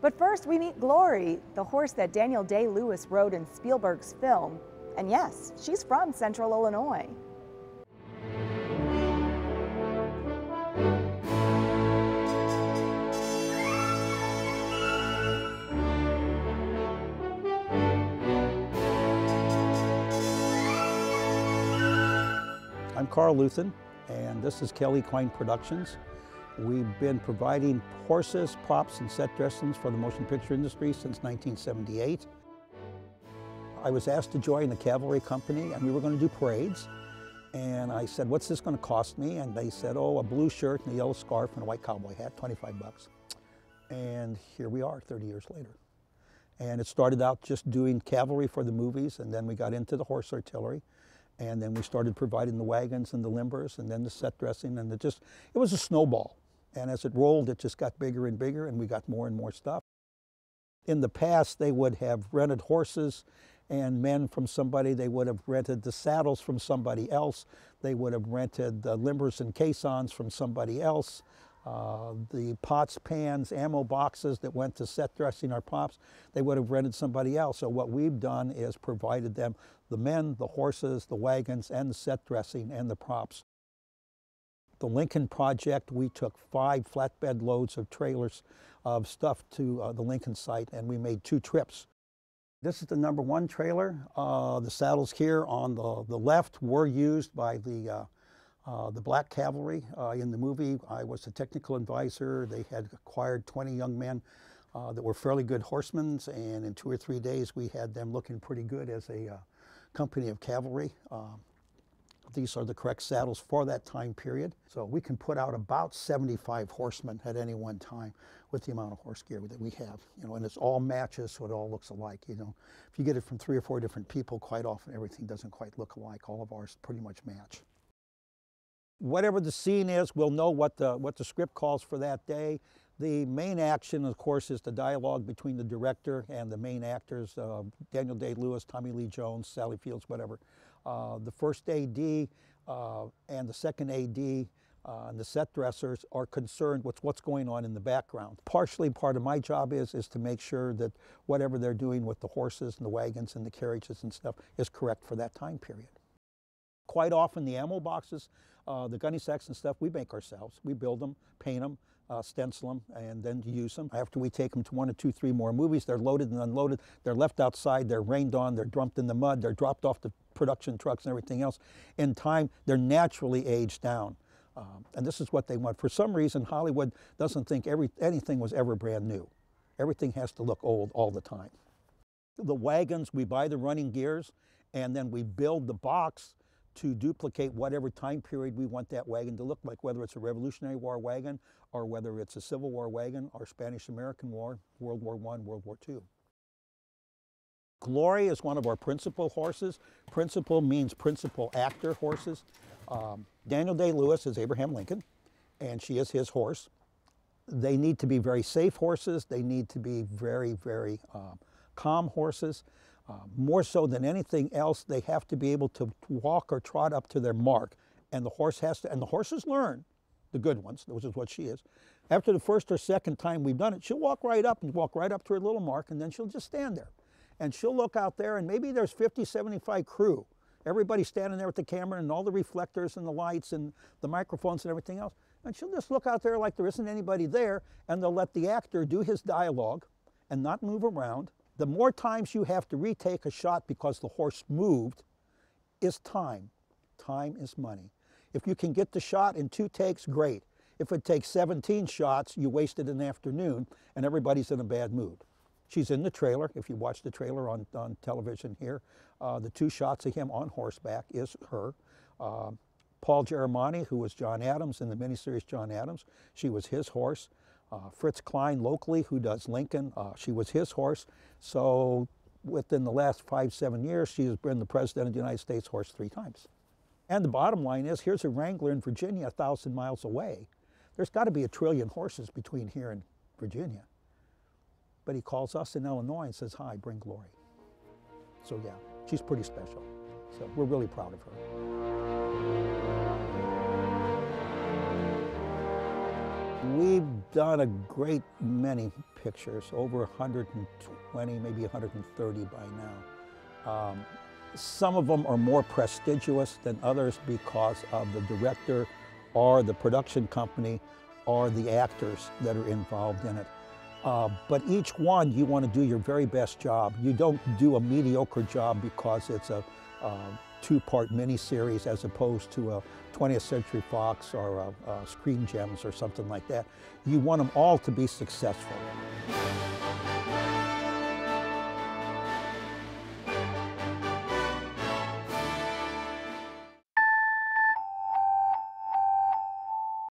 But first, we meet Glory, the horse that Daniel Day-Lewis rode in Spielberg's film. And yes, she's from Central Illinois. I'm Karl Luthin, and this is Kel Equine Productions. We've been providing horses, props, and set dressings for the motion picture industry since 1978. I was asked to join the cavalry company, and we were going to do parades. And I said, what's this going to cost me? And they said, oh, a blue shirt and a yellow scarf and a white cowboy hat, 25 bucks. And here we are 30 years later. And it started out just doing cavalry for the movies, and then we got into the horse artillery. And then we started providing the wagons and the limbers and then the set dressing, and it was a snowball. And as it rolled, it just got bigger and bigger, and we got more and more stuff. In the past, they would have rented horses and men from somebody. They would have rented the saddles from somebody else. They would have rented the limbers and caissons from somebody else. The pots, pans, ammo boxes that went to set dressing our props, they would have rented somebody else. So what we've done is provided them the men, the horses, the wagons, and the set dressing and the props. The Lincoln project, we took 5 flatbed loads of trailers of stuff to the Lincoln site, and we made 2 trips. This is the #1 trailer. The saddles here on the left were used by the Black Cavalry. In the movie, I was a technical advisor. They had acquired 20 young men that were fairly good horsemen, and in 2 or 3 days we had them looking pretty good as a company of cavalry. These are the correct saddles for that time period. So we can put out about 75 horsemen at any one time with the amount of horse gear that we have. And it's all matches, so it all looks alike. If you get it from 3 or 4 different people, quite often everything doesn't quite look alike. All of ours pretty much match. Whatever the scene is, we'll know what the script calls for that day. The main action, of course, is the dialogue between the director and the main actors, Daniel Day-Lewis, Tommy Lee Jones, Sally Fields, whatever. The first AD and the second AD and the set dressers are concerned with what's going on in the background. Partially part of my job is to make sure that whatever they're doing with the horses and the wagons and the carriages and stuff is correct for that time period. Quite often the ammo boxes, the gunny sacks and stuff, we make ourselves. We build them, paint them, stencil them, and then use them. After we take them to 1 or 2, 3 more movies, they're loaded and unloaded. They're left outside, they're rained on, they're dumped in the mud, they're dropped off the production trucks and everything else. In time, they're naturally aged down. And this is what they want. For some reason, Hollywood doesn't think anything was ever brand new. Everything has to look old all the time. The wagons, we buy the running gears, and then we build the box to duplicate whatever time period we want that wagon to look like, whether it's a Revolutionary War wagon or whether it's a Civil War wagon or Spanish-American War, World War I, World War II. Glory is one of our principal horses. Principal means principal actor horses. Daniel Day-Lewis is Abraham Lincoln, and she is his horse. They need to be very safe horses. They need to be very, very calm horses. More so than anything else, they have to be able to walk or trot up to their mark. And the horse has to, and the horses learn, the good ones, which is what she is. After the first or second time we've done it, she'll walk right up to her little mark, and then she'll just stand there. And she'll look out there, and maybe there's 50, 75 crew. Everybody's standing there with the camera and all the reflectors and the lights and the microphones and everything else. And she'll just look out there like there isn't anybody there, and they'll let the actor do his dialogue and not move around. The more times you have to retake a shot because the horse moved is time. Time is money. If you can get the shot in 2 takes, great. If it takes 17 shots, you wasted an afternoon and everybody's in a bad mood. She's in the trailer. If you watch the trailer on television here, the 2 shots of him on horseback is her. Paul Germani, who was John Adams in the miniseries John Adams, she was his horse. Fritz Klein locally, who does Lincoln, she was his horse. So within the last 5, 7 years, she has been the President of the United States horse 3 times. And the bottom line is, here's a wrangler in Virginia 1,000 miles away. There's got to be 1 trillion horses between here and Virginia. But he calls us in Illinois and says, hi, bring Glory. So yeah, she's pretty special. So we're really proud of her. We've done a great many pictures, over 120, maybe 130 by now. Some of them are more prestigious than others because of the director or the production company or the actors that are involved in it. But each one, you want to do your very best job. You don't do a mediocre job because it's a two-part miniseries as opposed to a 20th Century Fox or a Screen Gems or something like that. You want them all to be successful.